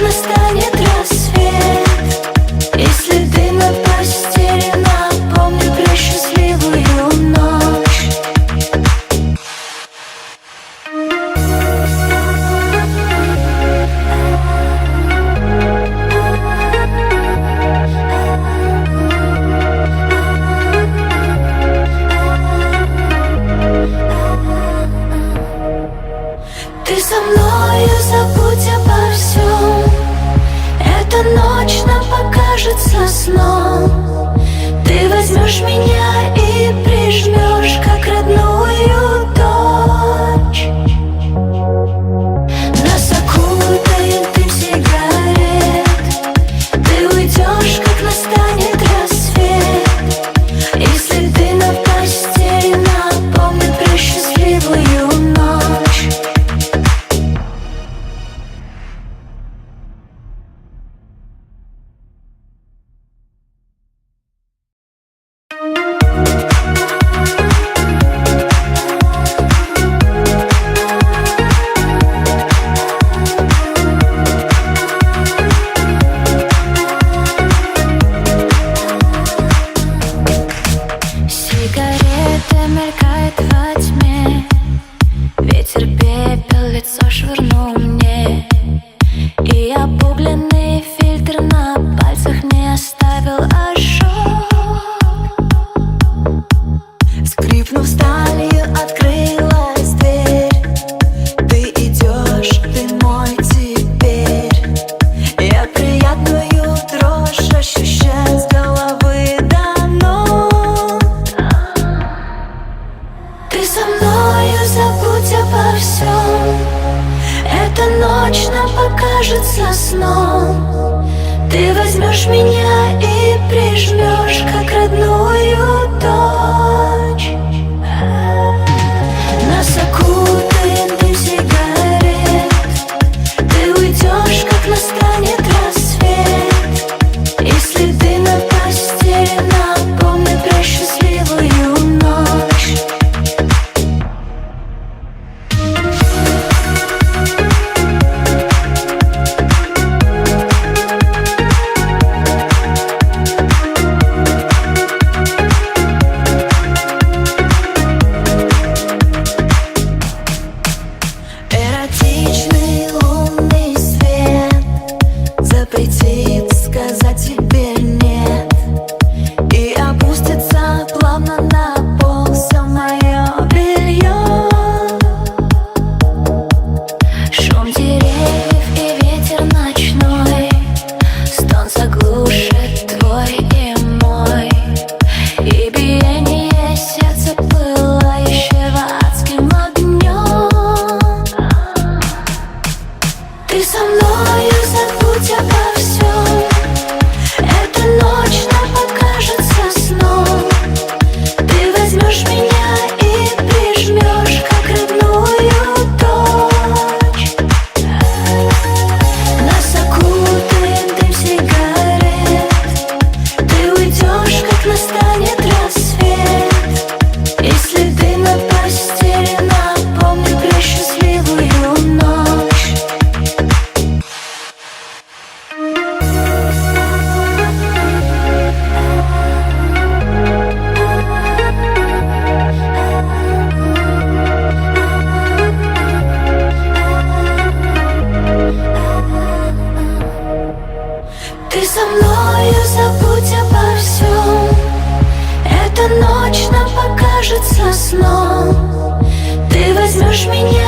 настанет рассвет. Если ты на постели, напомни про счастливую ночь. Ты со мною, забудь обо всем. Эта ночь нам покажется сном. Ты возьмешь меня и прижмешь, как родную дочь. Нас окутает дым сигарет. Ты уйдешь, как настанет рассвет. Если ты на постели, напомни про счастливую ночь. Сигарета мелькает во тьме. Ветер пепел лицо швырнул мне. И обугленный фильтр на пальцах не оставил ожог. Скрипнув сталью, открылась дверь. Ты идешь, ты мой теперь. Я приятную дрожь ощущаю с головы до ног. Ты со мною, забудь обо всем. Эта ночь нам покажется сном. Ты возьмешь меня и прижмешь, как родную дочь. Нас окутает дым сигарет. Ты уйдешь, как настанет рассвет. Если ты на постели, напомни про счастливую ночь. Эротичный лунный свет запретит сказать тебе нет. И опустится плавно на пол все мое белье. Шум деревьев и ветер ночной, стон заглушит твой и мой. И биение сердца пылающего адским огнем. Ты со мною, забудь обо всем. Эта ночь нам покажется сном. Ты возьмешь меня и прижмешь, как родную дочь. Нас окутает дым сигарет. Ты уйдешь, как настанет рассвет. Если ты на постели, напомни про счастливую ночь. Ты со мною, забудь обо всем. Эта ночь нам покажется сном. Ты возьмешь меня